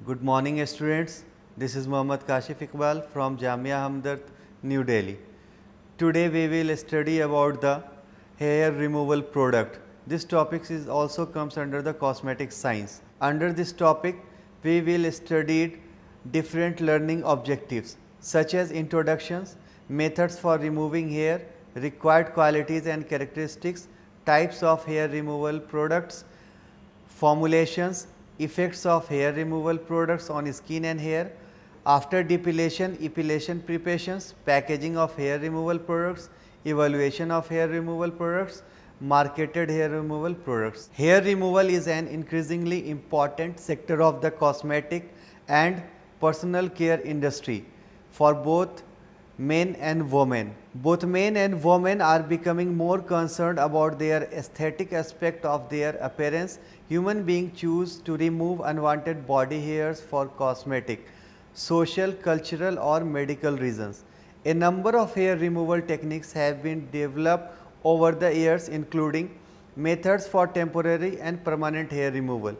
Good morning students, this is Mohammad Kashif Iqbal from Jamia Hamdard, New Delhi. Today we will study about the hair removal product. This topic is also comes under the cosmetic science. Under this topic we will study different learning objectives such as introductions, methods for removing hair, required qualities and characteristics, types of hair removal products, formulations, effects of hair removal products on skin and hair, after depilation, epilation preparations, packaging of hair removal products, evaluation of hair removal products, marketed hair removal products. Hair removal is an increasingly important sector of the cosmetic and personal care industry for both men and women. Both men and women are becoming more concerned about their aesthetic aspect of their appearance. Human beings choose to remove unwanted body hairs for cosmetic, social, cultural or medical reasons. A number of hair removal techniques have been developed over the years, including methods for temporary and permanent hair removal.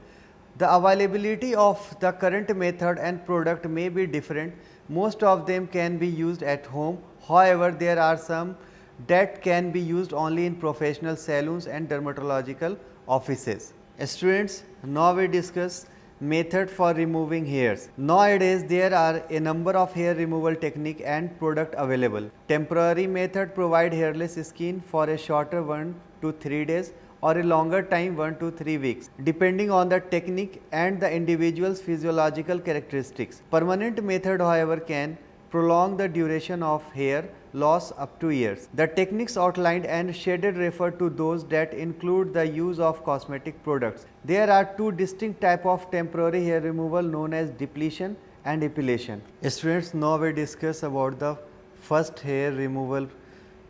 The availability of the current method and product may be different. Most of them can be used at home. However, there are some that can be used only in professional salons and dermatological offices. Students, now we discuss method for removing hairs. Nowadays, there are a number of hair removal technique and product available. Temporary method provide hairless skin for a shorter 1 to 3 days or a longer time 1 to 3 weeks, depending on the technique and the individual's physiological characteristics. Permanent method, however, can prolong the duration of hair loss up to years. The techniques outlined and shaded refer to those that include the use of cosmetic products. There are two distinct types of temporary hair removal known as depilation and epilation. Students, now we discuss about the first hair removal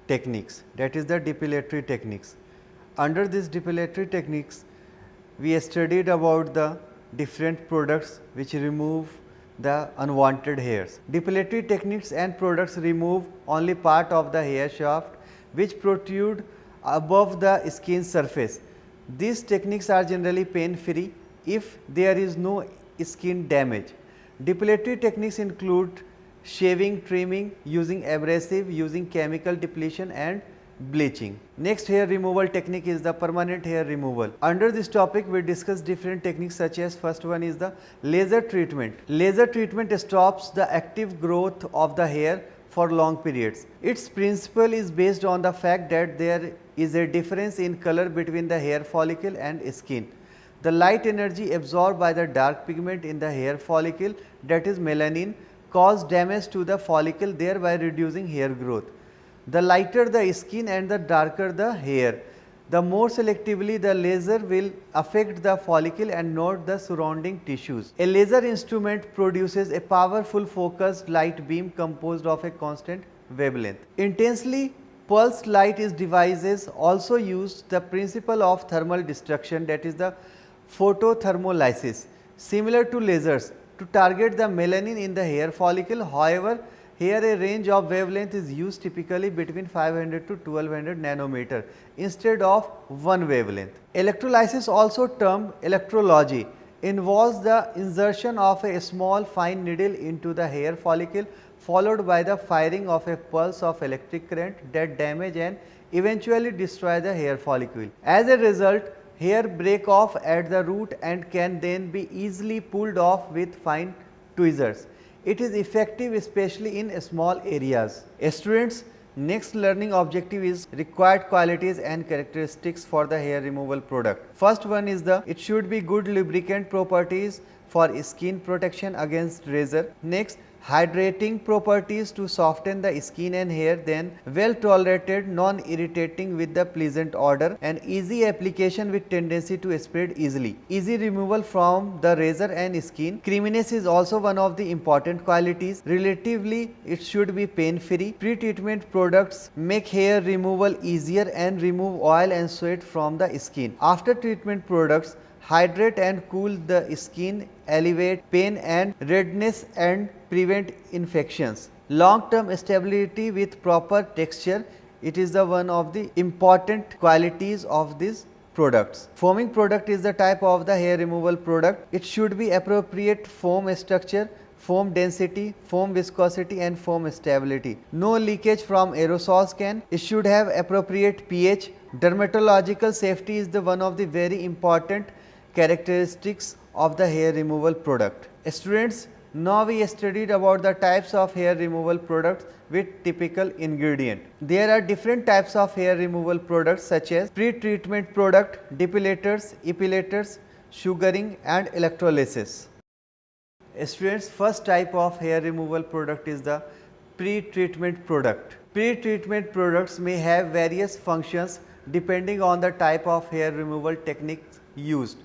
techniques, that is the depilatory techniques. Under these depilatory techniques, we studied about the different products which remove the unwanted hairs. Depilatory techniques and products remove only part of the hair shaft which protrude above the skin surface. These techniques are generally pain free if there is no skin damage. Depilatory techniques include shaving, trimming, using abrasive, using chemical depletion and bleaching. Next hair removal technique is the permanent hair removal. Under this topic we discuss different techniques such as first one is the laser treatment. Laser treatment stops the active growth of the hair for long periods. Its principle is based on the fact that there is a difference in color between the hair follicle and skin. The light energy absorbed by the dark pigment in the hair follicle, that is melanin, cause damage to the follicle, thereby reducing hair growth. The lighter the skin and the darker the hair, the more selectively the laser will affect the follicle and not the surrounding tissues. A laser instrument produces a powerful focused light beam composed of a constant wavelength. Intensely pulsed light is devices also use the principle of thermal destruction, that is the photothermolysis, similar to lasers, to target the melanin in the hair follicle. However, here a range of wavelength is used, typically between 500 to 1200 nanometer instead of one wavelength. Electrolysis, also termed electrology, involves the insertion of a small fine needle into the hair follicle followed by the firing of a pulse of electric current that damage and eventually destroy the hair follicle. As a result, hair break off at the root and can then be easily pulled off with fine tweezers. It is effective especially in small areas. Students, next learning objective is required qualities and characteristics for the hair removal product. First one is it should be good lubricant properties for skin protection against razor. Next, hydrating properties to soften the skin and hair, then well tolerated, non-irritating with the pleasant odor, and easy application with tendency to spread easily. Easy removal from the razor and skin. Creaminess is also one of the important qualities. Relatively, it should be pain free. Pre-treatment products make hair removal easier and remove oil and sweat from the skin. After treatment products hydrate and cool the skin, alleviate pain and redness and prevent infections. Long term stability with proper texture, it is the one of the important qualities of this products. Foaming product is the type of the hair removal product. It should be appropriate foam structure, foam density, foam viscosity and foam stability. No leakage from aerosols can. It should have appropriate pH. Dermatological safety is the one of the very important characteristics of the hair removal product. Students, now we studied about the types of hair removal products with typical ingredient. There are different types of hair removal products such as pre-treatment product, depilators, epilators, sugaring and electrolysis. Students, first type of hair removal product is the pre-treatment product. Pre-treatment products may have various functions depending on the type of hair removal techniques used.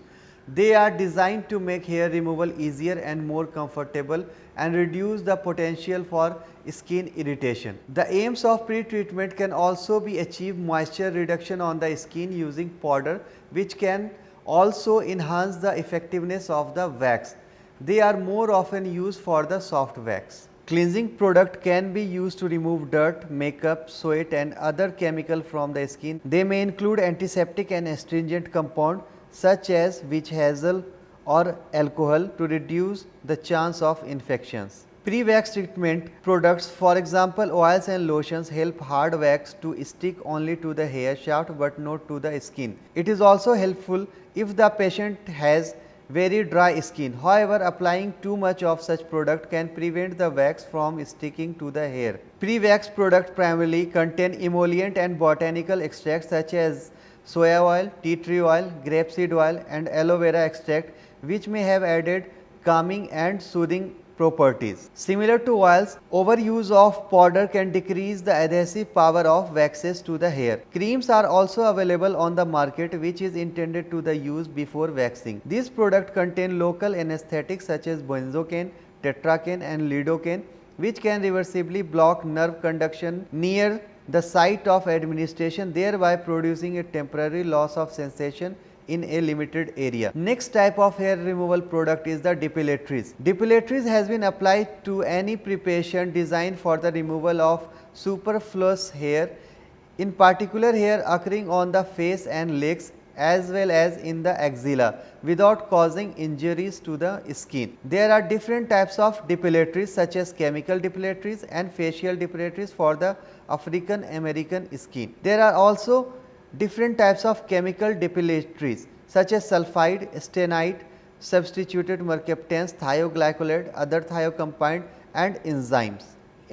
They are designed to make hair removal easier and more comfortable and reduce the potential for skin irritation. The aims of pre-treatment can also be achieve moisture reduction on the skin using powder, which can also enhance the effectiveness of the wax. They are more often used for the soft wax. Cleansing product can be used to remove dirt, makeup, sweat and other chemical from the skin. They may include antiseptic and astringent compound such as witch hazel or alcohol to reduce the chance of infections. Pre-wax treatment products, for example oils and lotions, help hard wax to stick only to the hair shaft but not to the skin. It is also helpful if the patient has very dry skin. However, applying too much of such product can prevent the wax from sticking to the hair. Pre-wax products primarily contain emollient and botanical extracts such as soya oil, tea tree oil, grapeseed oil and aloe vera extract, which may have added calming and soothing properties. Similar to oils, overuse of powder can decrease the adhesive power of waxes to the hair. Creams are also available on the market which is intended to the use before waxing. These products contain local anesthetics such as benzocaine, tetracaine and lidocaine, which can reversibly block nerve conduction near the site of administration, thereby producing a temporary loss of sensation in a limited area. Next type of hair removal product is the depilatories. Depilatories has been applied to any preparation designed for the removal of superfluous hair, in particular hair occurring on the face and legs as well as in the axilla without causing injuries to the skin. There are different types of depilatories such as chemical depilatories and facial depilatories for the African American skin. There are also different types of chemical depilatories such as sulphide, stenite, substituted mercaptans, thioglycolate, other thiocompound and enzymes.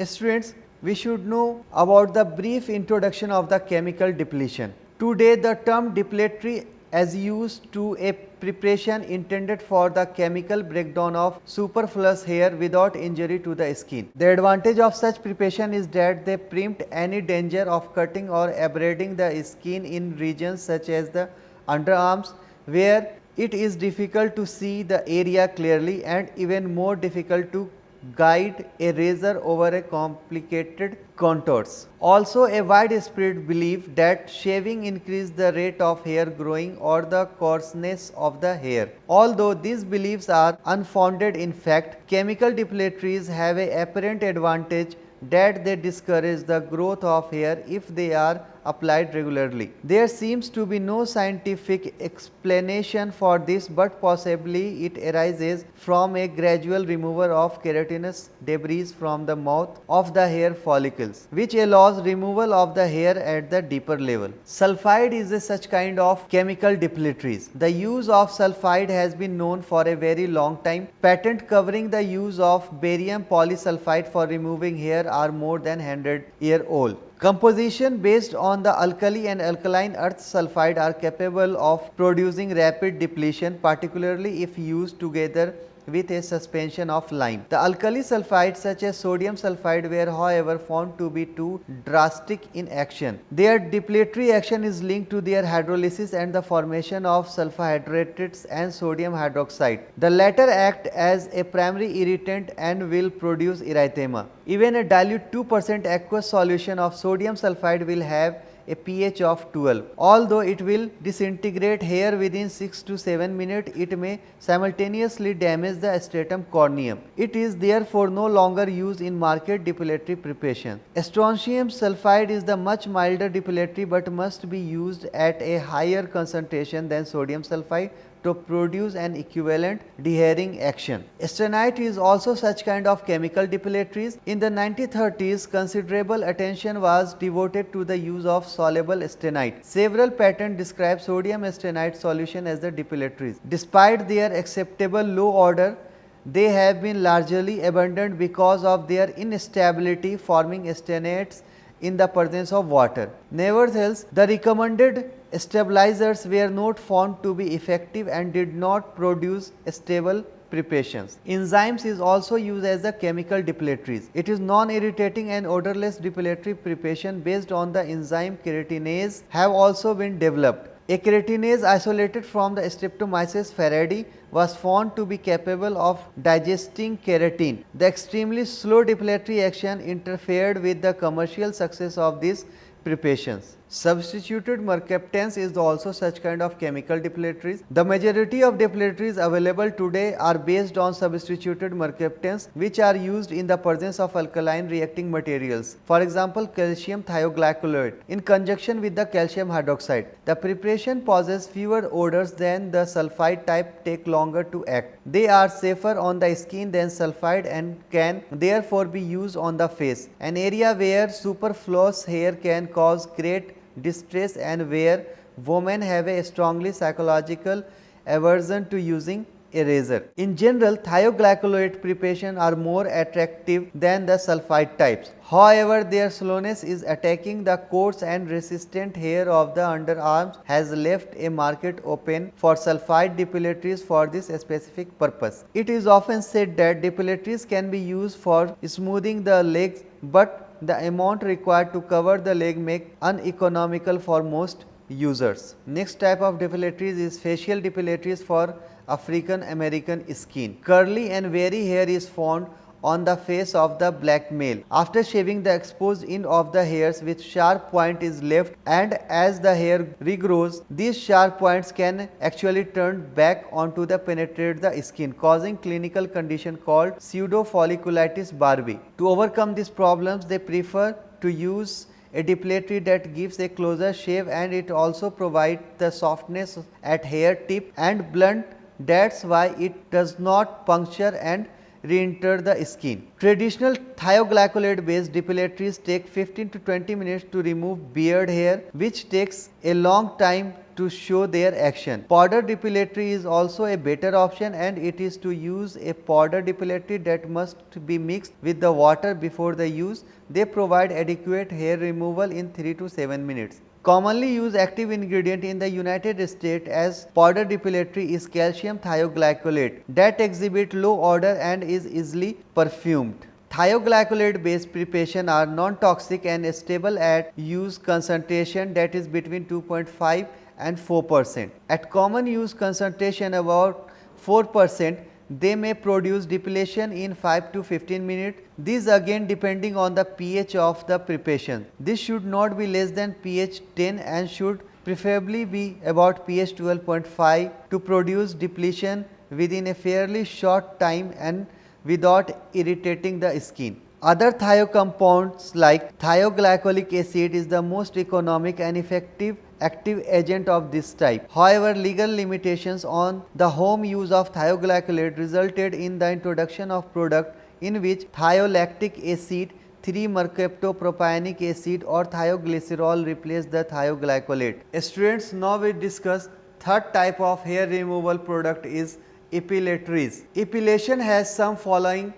Students, we should know about the brief introduction of the chemical depletion. Today, the term depilatory is used to a preparation intended for the chemical breakdown of superfluous hair without injury to the skin. The advantage of such preparation is that they preempt any danger of cutting or abrading the skin in regions such as the underarms, where it is difficult to see the area clearly and even more difficult to guide a razor over a complicated contours. Also, a widespread belief that shaving increases the rate of hair growing or the coarseness of the hair. Although these beliefs are unfounded, in fact, chemical depilatories have an apparent advantage that they discourage the growth of hair if they are applied regularly. There seems to be no scientific explanation for this, but possibly it arises from a gradual removal of keratinous debris from the mouth of the hair follicles, which allows removal of the hair at the deeper level. Sulphide is a such kind of chemical depilatories. The use of sulphide has been known for a very long time. Patent covering the use of barium polysulphide for removing hair are more than 100-year old. Composition based on the alkali and alkaline earth sulphide are capable of producing rapid depletion, particularly if used together with a suspension of lime. The alkali sulphides such as sodium sulphide were however found to be too drastic in action. Their depilatory action is linked to their hydrolysis and the formation of sulfohydrates and sodium hydroxide. The latter act as a primary irritant and will produce erythema. Even a dilute 2% aqueous solution of sodium sulphide will have a pH of 12. Although it will disintegrate hair within 6 to 7 minutes, it may simultaneously damage the stratum corneum. It is therefore no longer used in market depilatory preparation. Strontium sulphide is the much milder depilatory but must be used at a higher concentration than sodium sulphide to produce an equivalent dehairing action. Strontium is also such kind of chemical depilatories. In the 1930s, considerable attention was devoted to the use of soluble strontium. Several patents describe sodium strontium solution as the depilatories. Despite their acceptable low order, they have been largely abandoned because of their instability, forming stenoids in the presence of water. Nevertheless, the recommended stabilizers were not found to be effective and did not produce stable preparations. Enzymes is also used as a chemical depilatories. It is non-irritating and odorless depilatory preparation based on the enzyme keratinase have also been developed. A keratinase isolated from the Streptomyces faraday was found to be capable of digesting keratin. The extremely slow depilatory action interfered with the commercial success of these preparations. Substituted mercaptans is also such kind of chemical depilatories. The majority of depilatories available today are based on substituted mercaptans which are used in the presence of alkaline reacting materials. For example, calcium thioglycolate in conjunction with the calcium hydroxide. The preparation possesses fewer odors than the sulphide type, take longer to act. They are safer on the skin than sulphide and can therefore be used on the face, an area where superfluous hair can cause great distress and where women have a strongly psychological aversion to using a razor. In general, thioglycolate preparation are more attractive than the sulphide types. However, their slowness is attacking the coarse and resistant hair of the underarms has left a market open for sulphide depilatories for this specific purpose. It is often said that depilatories can be used for smoothing the legs, but the amount required to cover the leg make uneconomical for most users. Next type of depilatories is facial depilatories for African American skin. Curly and wiry hair is found on the face of the black male. After shaving, the exposed end of the hairs with sharp point is left, and as the hair regrows, these sharp points can actually turn back onto the penetrate the skin, causing clinical condition called pseudofolliculitis barbae. To overcome these problems, they prefer to use a depilatory that gives a closer shave, and it also provides the softness at hair tip and blunt. That's why it does not puncture and re-enter the skin. Traditional thioglycolate based depilatories take 15 to 20 minutes to remove beard hair, which takes a long time to show their action. Powder depilatory is also a better option, and it is to use a powder depilatory that must be mixed with the water before the use. They provide adequate hair removal in 3 to 7 minutes. Commonly used active ingredient in the United States as powder depilatory is calcium thioglycolate that exhibit low odor and is easily perfumed. Thioglycolate based preparation are non-toxic and stable at use concentration that is between 2.5 and 4%. At common use concentration about 4%, they may produce depilation in 5 to 15 minutes. These again depending on the pH of the preparation. This should not be less than pH 10 and should preferably be about pH 12.5 to produce depletion within a fairly short time and without irritating the skin. Other thiocompounds like thioglycolic acid is the most economic and effective active agent of this type. However, legal limitations on the home use of thioglycolate resulted in the introduction of product in which thiolactic acid, 3-mercaptopropionic acid or thioglycerol replace the thioglycolate. Students, now we discuss third type of hair removal product is epilatories. Epilation has some following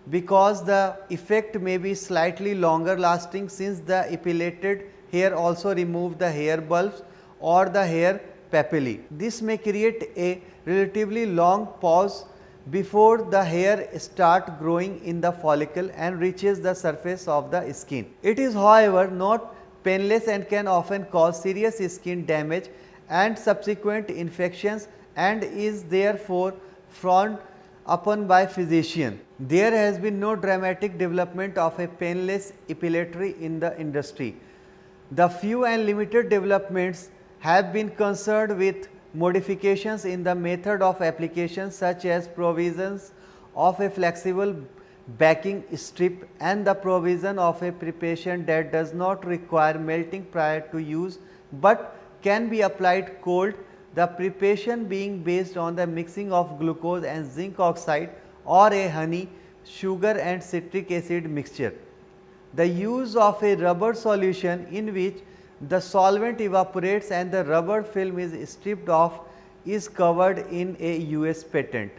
because the effect may be slightly longer lasting, since the epilated hair also remove the hair bulbs or the hair papillae. This may create a relatively long pause before the hair start growing in the follicle and reaches the surface of the skin. It is however not painless and can often cause serious skin damage and subsequent infections, and is therefore frowned upon by physicians. There has been no dramatic development of a painless epilatory in the industry. The few and limited developments have been concerned with modifications in the method of application, such as provisions of a flexible backing strip and the provision of a preparation that does not require melting prior to use, but can be applied cold, the preparation being based on the mixing of glucose and zinc oxide or a honey, sugar and citric acid mixture. The use of a rubber solution in which the solvent evaporates and the rubber film is stripped off is covered in a US patent.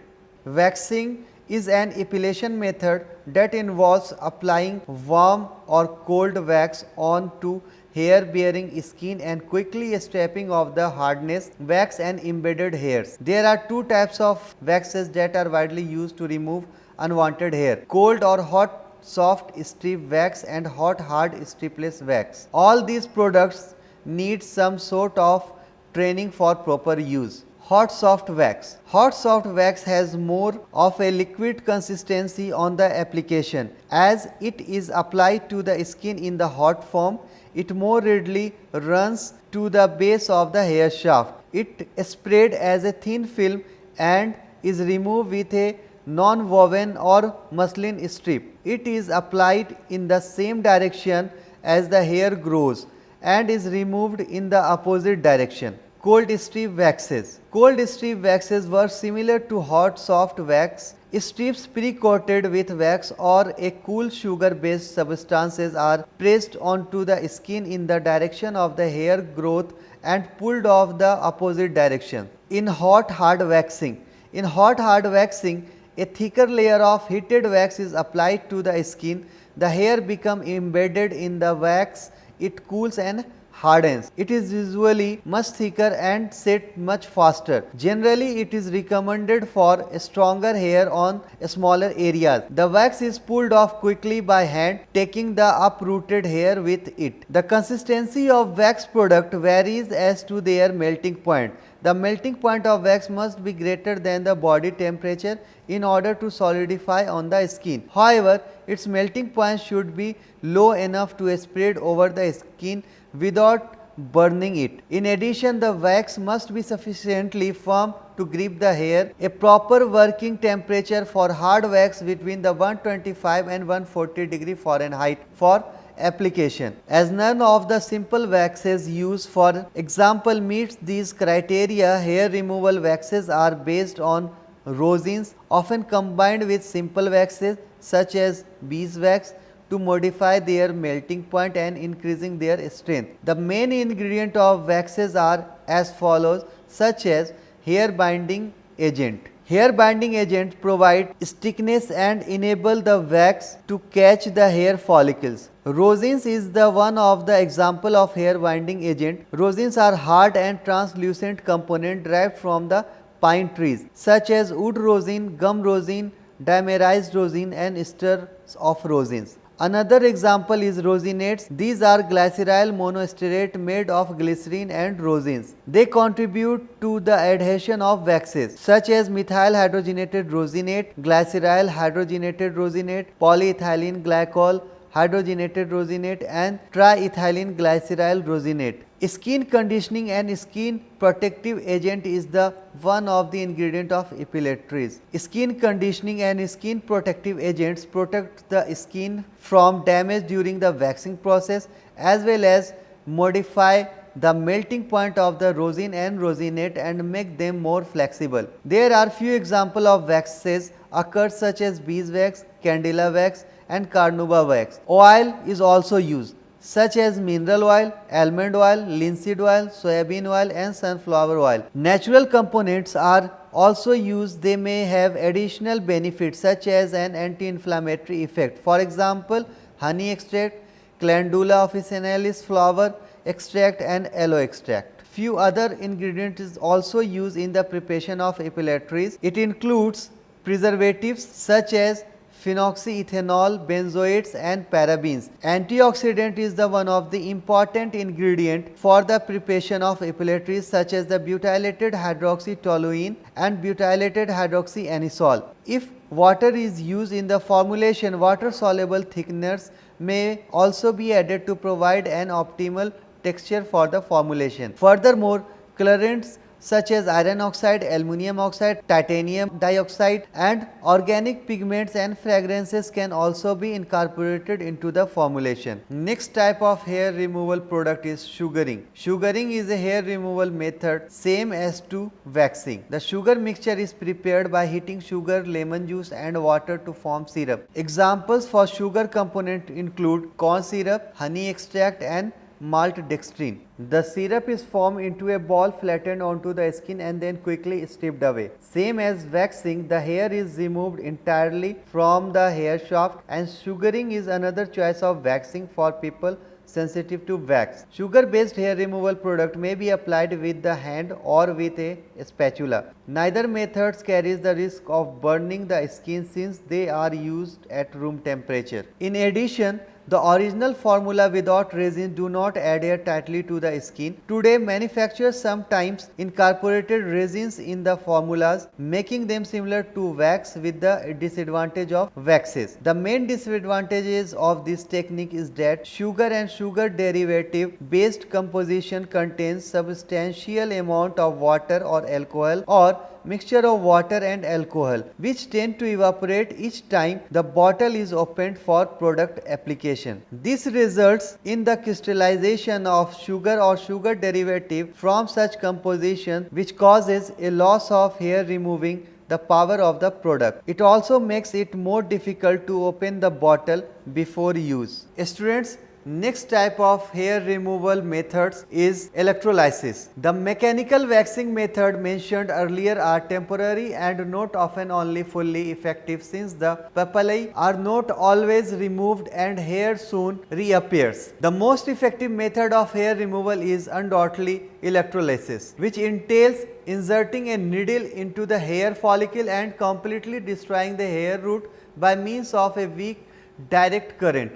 Waxing is an epilation method that involves applying warm or cold wax onto hair bearing skin and quickly stripping off the hardness, wax and embedded hairs. There are two types of waxes that are widely used to remove unwanted hair: cold or hot soft strip wax and hot hard stripless wax. All these products need some sort of training for proper use. Hot soft wax. Hot soft wax has more of a liquid consistency on the application. As it is applied to the skin in the hot form, it more readily runs to the base of the hair shaft. It is sprayed as a thin film and is removed with a non-woven or muslin strip. It is applied in the same direction as the hair grows and is removed in the opposite direction. Cold strip waxes. Cold strip waxes were similar to hot soft wax. Strips pre-coated with wax or a cool sugar based substances are pressed onto the skin in the direction of the hair growth and pulled off the opposite direction. In hot hard waxing. In hot hard waxing, a thicker layer of heated wax is applied to the skin. The hair becomes embedded in the wax. It cools and hardens. It is usually much thicker and set much faster. Generally, it is recommended for stronger hair on smaller areas. The wax is pulled off quickly by hand, taking the uprooted hair with it. The consistency of wax product varies as to their melting point. The melting point of wax must be greater than the body temperature in order to solidify on the skin. However, its melting point should be low enough to spread over the skin without burning it. In addition, the wax must be sufficiently firm to grip the hair. A proper working temperature for hard wax between the 125 and 140 degree Fahrenheit for application. As none of the simple waxes used, for example, meets these criteria, hair removal waxes are based on rosins, often combined with simple waxes such as beeswax to modify their melting point and increasing their strength. The main ingredient of waxes are as follows, such as hair binding agent. Hair binding agent provide stickiness and enable the wax to catch the hair follicles. Rosins is the one of the example of hair binding agent. Rosins are hard and translucent component derived from the pine trees, such as wood rosin, gum rosin, dimerized rosin and esters of rosins. Another example is rosinates. These are glyceryl monostearate made of glycerin and rosins. They contribute to the adhesion of waxes such as methyl hydrogenated rosinate, glyceryl hydrogenated rosinate, polyethylene glycol hydrogenated rosinate and triethylene glyceryl rosinate. Skin conditioning and skin protective agent is the one of the ingredient of epilatories. Skin conditioning and skin protective agents protect the skin from damage during the waxing process as well as modify the melting point of the rosin and rosinate and make them more flexible. There are few examples of waxes occur such as beeswax, candela wax and carnauba wax. Oil is also used such as mineral oil, almond oil, linseed oil, soybean oil and sunflower oil. Natural components are also used. They may have additional benefits such as an anti-inflammatory effect. For example, honey extract, calendula officinalis flower extract and aloe extract. Few other ingredients is also used in the preparation of epilatories. It includes preservatives such as phenoxyethanol, benzoates and parabens. Antioxidant is the one of the important ingredient for the preparation of epilatories such as the butylated hydroxytoluene and butylated hydroxyanisole. If water is used in the formulation, water soluble thickeners may also be added to provide an optimal texture for the formulation. Furthermore, colorants such as iron oxide, aluminum oxide, titanium dioxide and organic pigments and fragrances can also be incorporated into the formulation. Next type of hair removal product is sugaring. Sugaring is a hair removal method same as to waxing. The sugar mixture is prepared by heating sugar, lemon juice and water to form syrup. Examples for sugar component include corn syrup, honey extract and maltodextrin. The syrup is formed into a ball flattened onto the skin and then quickly stripped away. Same as waxing, the hair is removed entirely from the hair shaft, and sugaring is another choice of waxing for people sensitive to wax. Sugar based hair removal product may be applied with the hand or with a spatula. Neither methods carries the risk of burning the skin since they are used at room temperature. In addition, the original formula without resin do not adhere tightly to the skin. Today, manufacturers sometimes incorporated resins in the formulas, making them similar to wax with the disadvantage of waxes. The main disadvantages of this technique is that sugar and sugar derivative based composition contains substantial amount of water or alcohol or mixture of water and alcohol, which tend to evaporate each time the bottle is opened for product application. This results in the crystallization of sugar or sugar derivative from such composition, which causes a loss of hair removing the power of the product. It also makes it more difficult to open the bottle before use. Students, next type of hair removal methods is electrolysis. The mechanical waxing method mentioned earlier are temporary and not often only fully effective since the papillae are not always removed and hair soon reappears. The most effective method of hair removal is undoubtedly electrolysis, which entails inserting a needle into the hair follicle and completely destroying the hair root by means of a weak direct current.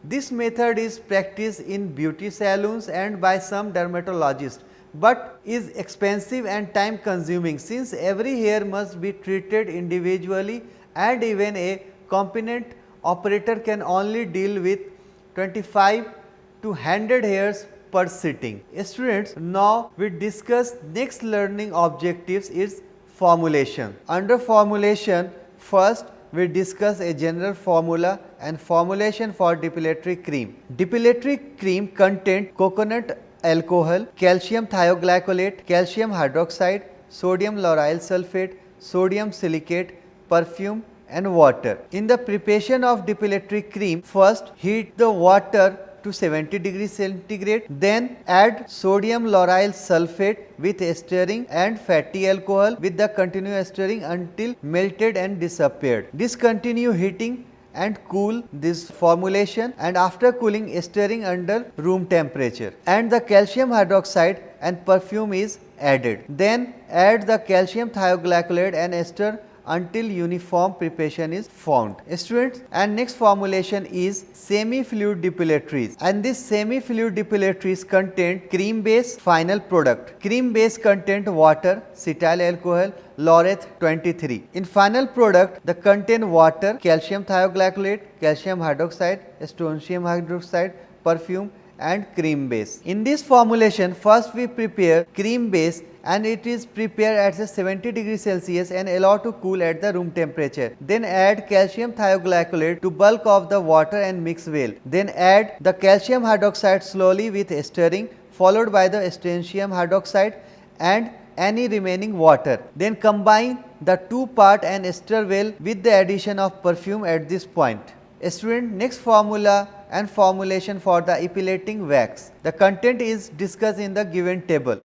This method is practiced in beauty salons and by some dermatologists, but is expensive and time consuming since every hair must be treated individually and even a competent operator can only deal with 25 to 100 hairs per sitting. Students, now we discuss next learning objectives is formulation. Under formulation, first we discuss a general formula and formulation for depilatory cream. Depilatory cream contains coconut alcohol, calcium thioglycolate, calcium hydroxide, sodium lauryl sulphate, sodium silicate, perfume and water. In the preparation of depilatory cream, first heat the water to 70 degrees centigrade, then add sodium lauryl sulphate with stirring and fatty alcohol with the continuous stirring until melted and disappeared. Discontinue heating and cool this formulation, and after cooling stirring under room temperature, and the calcium hydroxide and perfume is added. Then add the calcium thioglycolate and stir until uniform preparation is found. Students, and next formulation is semi-fluid depilatories, and this semi-fluid depilatories contain cream base final product. Cream base content water, cetyl alcohol, laureth 23. In final product, the contain water, calcium thioglycolate, calcium hydroxide, strontium hydroxide, perfume and cream base. In this formulation, first we prepare cream base and it is prepared at 70 degrees Celsius and allowed to cool at the room temperature. Then add calcium thioglycolate to bulk of the water and mix well. Then add the calcium hydroxide slowly with stirring, followed by the strontium hydroxide and any remaining water. Then combine the two part and stir well with the addition of perfume at this point. Student, next formula and formulation for the epilating wax. The content is discussed in the given table.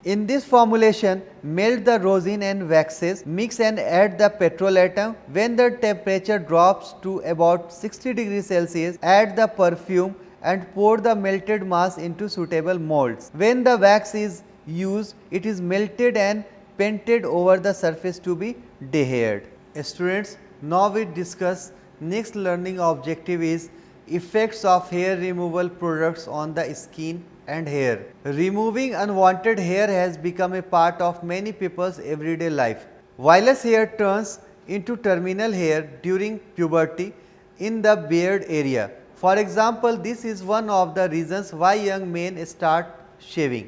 In this formulation, melt the rosin and waxes, mix and add the petrolatum. When the temperature drops to about 60 degrees Celsius, add the perfume and pour the melted mass into suitable molds. When the wax is used, it is melted and painted over the surface to be dehaired. Students, now we discuss next learning objective is effects of hair removal products on the skin and hair. Removing unwanted hair has become a part of many people's everyday life. Vellus hair turns into terminal hair during puberty in the beard area. For example, this is one of the reasons why young men start shaving.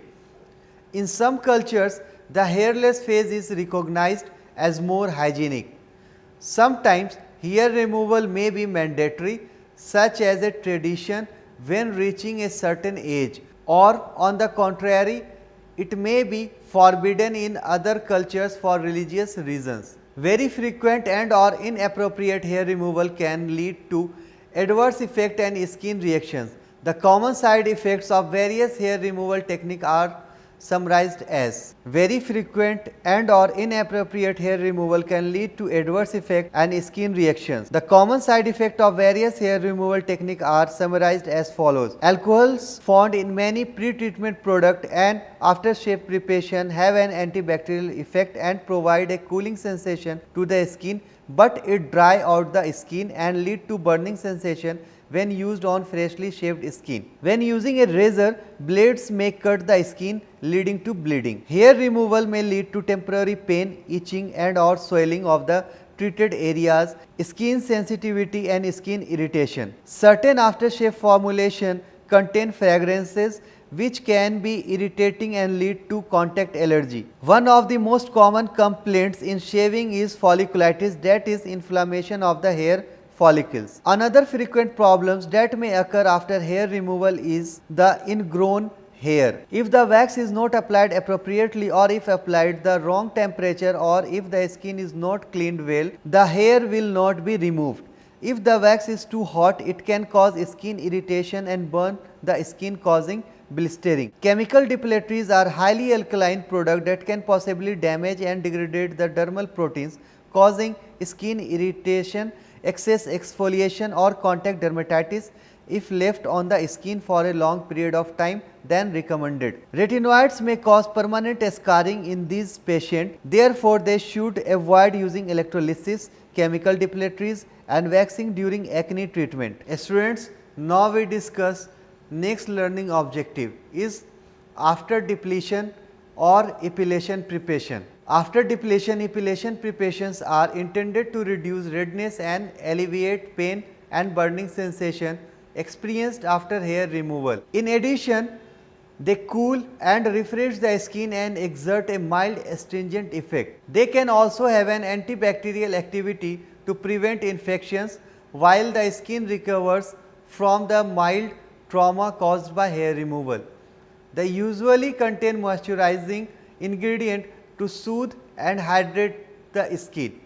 In some cultures, the hairless phase is recognized as more hygienic. Sometimes hair removal may be mandatory, such as a tradition when reaching a certain age, or on the contrary, it may be forbidden in other cultures for religious reasons. Very frequent and or inappropriate hair removal can lead to adverse effect and skin reactions. The common side effects of various hair removal techniques are summarized as: very frequent and or inappropriate hair removal can lead to adverse effect and skin reactions. The common side effect of various hair removal techniques are summarized as follows: alcohols found in many pre-treatment product and aftershave preparation have an antibacterial effect and provide a cooling sensation to the skin, but it dry out the skin and lead to burning sensation when used on freshly shaved skin. When using a razor, blades may cut the skin, leading to bleeding. Hair removal may lead to temporary pain, itching and or swelling of the treated areas, skin sensitivity and skin irritation. Certain aftershave formulation contain fragrances which can be irritating and lead to contact allergy. One of the most common complaints in shaving is folliculitis, that is inflammation of the hair follicles. Another frequent problems that may occur after hair removal is the ingrown hair. If the wax is not applied appropriately, or if applied the wrong temperature, or if the skin is not cleaned well, the hair will not be removed. If the wax is too hot, it can cause skin irritation and burn the skin, causing blistering. Chemical depilatories are highly alkaline products that can possibly damage and degrade the dermal proteins, causing skin irritation, excess exfoliation or contact dermatitis if left on the skin for a long period of time than recommended. Retinoids may cause permanent scarring in these patients, therefore they should avoid using electrolysis, chemical depilatories and waxing during acne treatment. Students, now we discuss next learning objective is after depletion or epilation preparation. After depletion, epilation preparations are intended to reduce redness and alleviate pain and burning sensation experienced after hair removal. In addition, they cool and refresh the skin and exert a mild astringent effect. They can also have an antibacterial activity to prevent infections while the skin recovers from the mild trauma caused by hair removal. They usually contain moisturizing ingredient to soothe and hydrate the skin.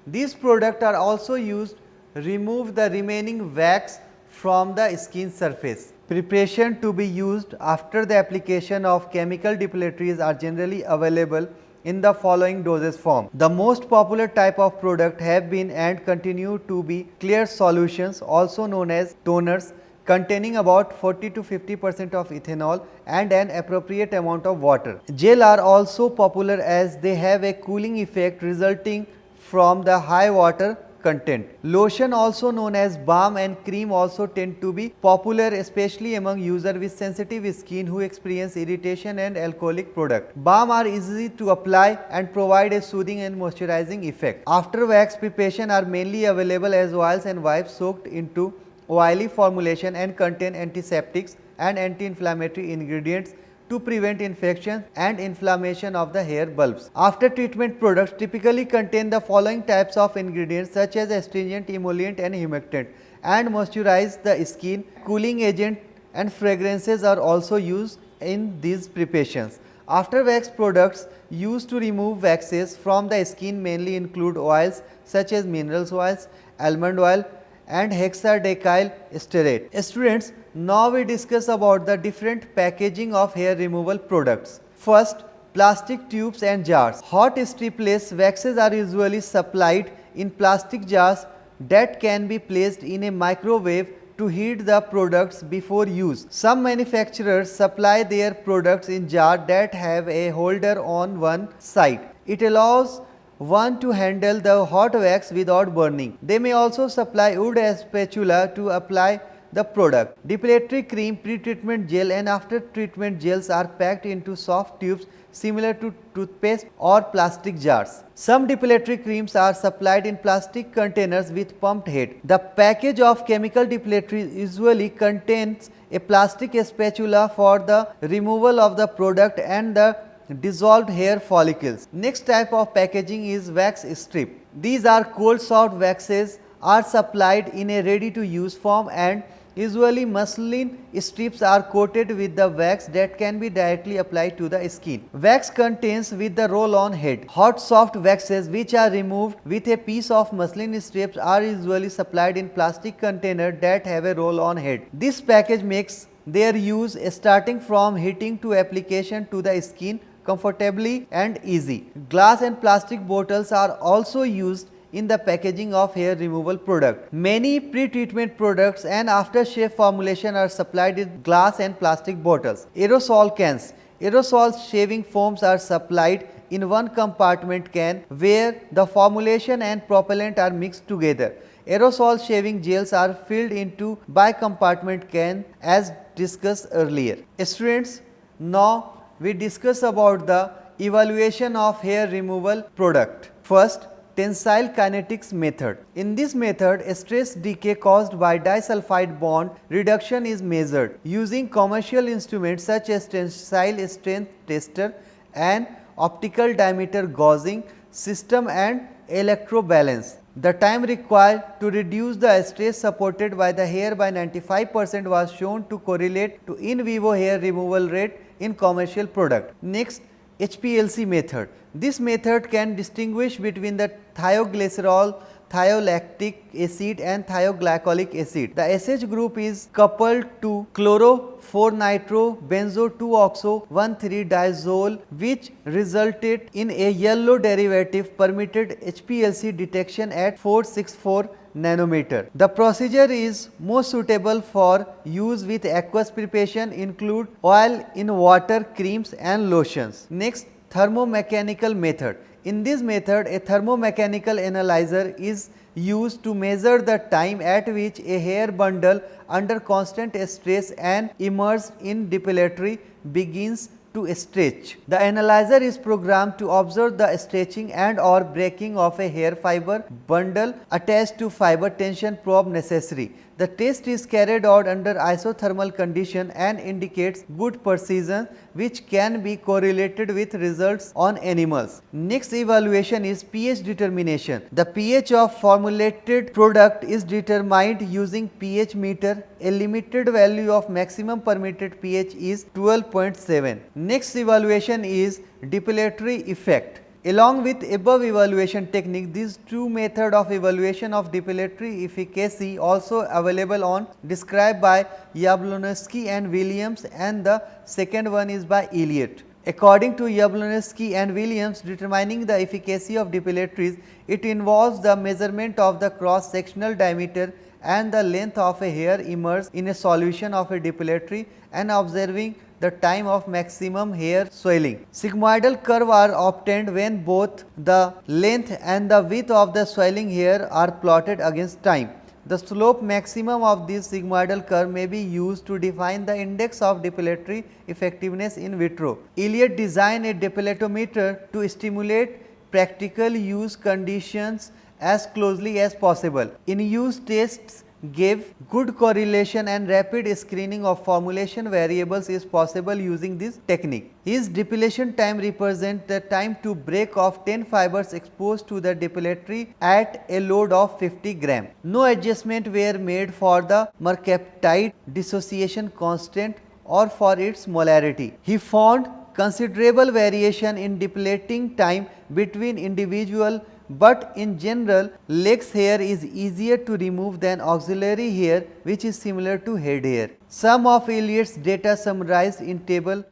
These products are also used to remove the remaining wax from the skin surface. Preparation to be used after the application of chemical depilatories are generally available in the following dosage form. The most popular type of product have been and continue to be clear solutions, also known as toners, containing about 40 to 50% of ethanol and an appropriate amount of water. Gel are also popular as they have a cooling effect resulting from the high water content. Lotion, also known as balm, and cream also tend to be popular, especially among users with sensitive skin who experience irritation and alcoholic product. Balm are easy to apply and provide a soothing and moisturizing effect. After wax preparation are mainly available as oils and wipes soaked into oily formulation and contain antiseptics and anti-inflammatory ingredients to prevent infection and inflammation of the hair bulbs. After treatment products typically contain the following types of ingredients such as astringent, emollient and humectant and moisturize the skin. Cooling agent and fragrances are also used in these preparations. After wax products used to remove waxes from the skin mainly include oils such as mineral oils, almond oil and hexadecyl stearate. Students, now we discuss about the different packaging of hair removal products. First, plastic tubes and jars. Hot stripless waxes are usually supplied in plastic jars that can be placed in a microwave to heat the products before use. Some manufacturers supply their products in jars that have a holder on one side. It allows one to handle the hot wax without burning. They may also supply wood as spatula to apply the product. Depilatory cream, pre-treatment gel and after treatment gels are packed into soft tubes similar to toothpaste or plastic jars. Some depilatory creams are supplied in plastic containers with pumped head. The package of chemical depilatories usually contains a plastic spatula for the removal of the product and the dissolved hair follicles. Next type of packaging is wax strip. These are cold soft waxes are supplied in a ready to use form, and usually muslin strips are coated with the wax that can be directly applied to the skin. Wax contains with the roll on head. Hot soft waxes which are removed with a piece of muslin strips are usually supplied in plastic container that have a roll on head. This package makes their use starting from heating to application to the skin comfortably and easy. Glass and plastic bottles are also used in the packaging of hair removal product. Many pre-treatment products and aftershave formulation are supplied in glass and plastic bottles. Aerosol cans. Aerosol shaving foams are supplied in one compartment can where the formulation and propellant are mixed together. Aerosol shaving gels are filled into bi-compartment can as discussed earlier. Students, now we discuss about the evaluation of hair removal product. First, tensile kinetics method. In this method, stress decay caused by disulfide bond reduction is measured using commercial instruments such as tensile strength tester and optical diameter gauging system and electrobalance. The time required to reduce the stress supported by the hair by 95% was shown to correlate to in vivo hair removal rate in commercial product. Next, HPLC method. This method can distinguish between the thioglycerol, thiolactic acid and thioglycolic acid. The SH group is coupled to chloro-4-nitro-benzo-2-oxo-1,3-diazole, which resulted in a yellow derivative permitted HPLC detection at 464 nanometer. The procedure is most suitable for use with aqueous preparation, include oil in water, creams and lotions. Next, thermomechanical method. In this method, a thermomechanical analyzer is used to measure the time at which a hair bundle under constant stress and immersed in depilatory begins to stretch. The analyzer is programmed to observe the stretching and or breaking of a hair fiber bundle attached to fiber tension probe necessary. The test is carried out under isothermal condition and indicates good precision, which can be correlated with results on animals. Next evaluation is pH determination. The pH of formulated product is determined using pH meter. A limited value of maximum permitted pH is 12.7. Next evaluation is depilatory effect. Along with above evaluation technique, these two methods of evaluation of depilatory efficacy also available on described by Yablonski and Williams, and the second one is by Elliott. According to Yablonski and Williams, determining the efficacy of depilatories, it involves the measurement of the cross sectional diameter and the length of a hair immersed in a solution of a depilatory and observing the time of maximum hair swelling. Sigmoidal curve are obtained when both the length and the width of the swelling hair are plotted against time. The slope maximum of this sigmoidal curve may be used to define the index of depilatory effectiveness in vitro. Elliott designed a depilatometer to stimulate practical use conditions as closely as possible. In use tests gave good correlation and rapid screening of formulation variables is possible using this technique. His depilation time represents the time to break of 10 fibers exposed to the depilatory at a load of 50 gram. No adjustment were made for the mercaptide dissociation constant or for its molarity. He found considerable variation in depilating time between individual, but in general legs hair is easier to remove than auxiliary hair, which is similar to head hair. Some of Elliott's data summarized in table.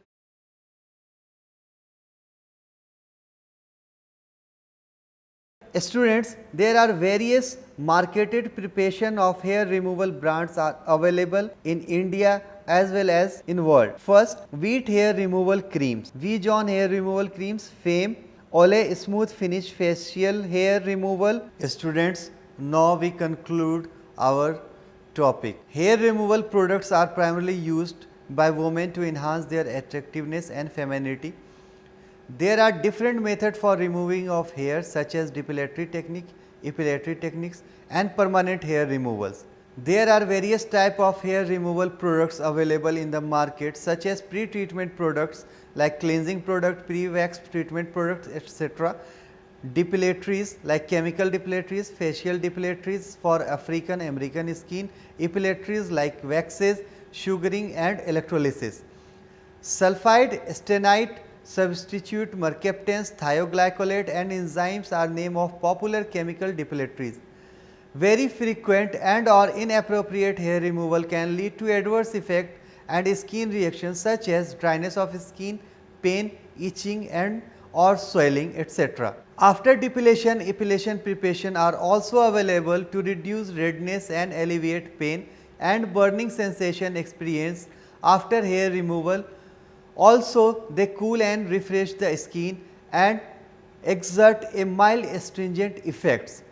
Students, there are various marketed preparation of hair removal brands are available in India as well as in world. First, wheat hair removal creams, V-John hair removal creams, Fame, Olay smooth finish facial hair removal. Students, now we conclude our topic. Hair removal products are primarily used by women to enhance their attractiveness and femininity. There are different methods for removing of hair such as depilatory technique, epilatory techniques and permanent hair removals. There are various type of hair removal products available in the market such as pre-treatment products like cleansing product, pre-wax treatment products, etc. Depilatories like chemical depilatories, facial depilatories for African American skin, epilatories like waxes, sugaring and electrolysis. Sulphide, stenite, substitute mercaptans, thioglycolate and enzymes are name of popular chemical depilatories. Very frequent and or inappropriate hair removal can lead to adverse effect and skin reactions such as dryness of skin, pain, itching and or swelling, etc. After depilation, epilation preparation are also available to reduce redness and alleviate pain and burning sensation experienced after hair removal. Also, they cool and refresh the skin and exert a mild astringent effects.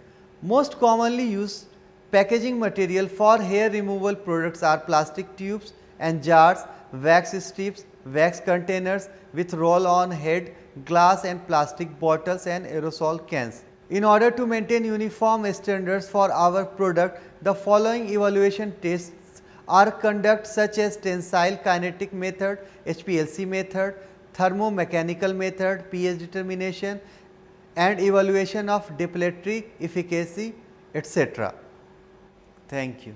Most commonly used packaging material for hair removal products are plastic tubes and jars, wax strips, wax containers with roll-on head, glass and plastic bottles and aerosol cans. In order to maintain uniform standards for our product, the following evaluation tests are conducted such as tensile kinetic method, HPLC method, thermomechanical method, pH determination and evaluation of depilatory efficacy, etc. Thank you.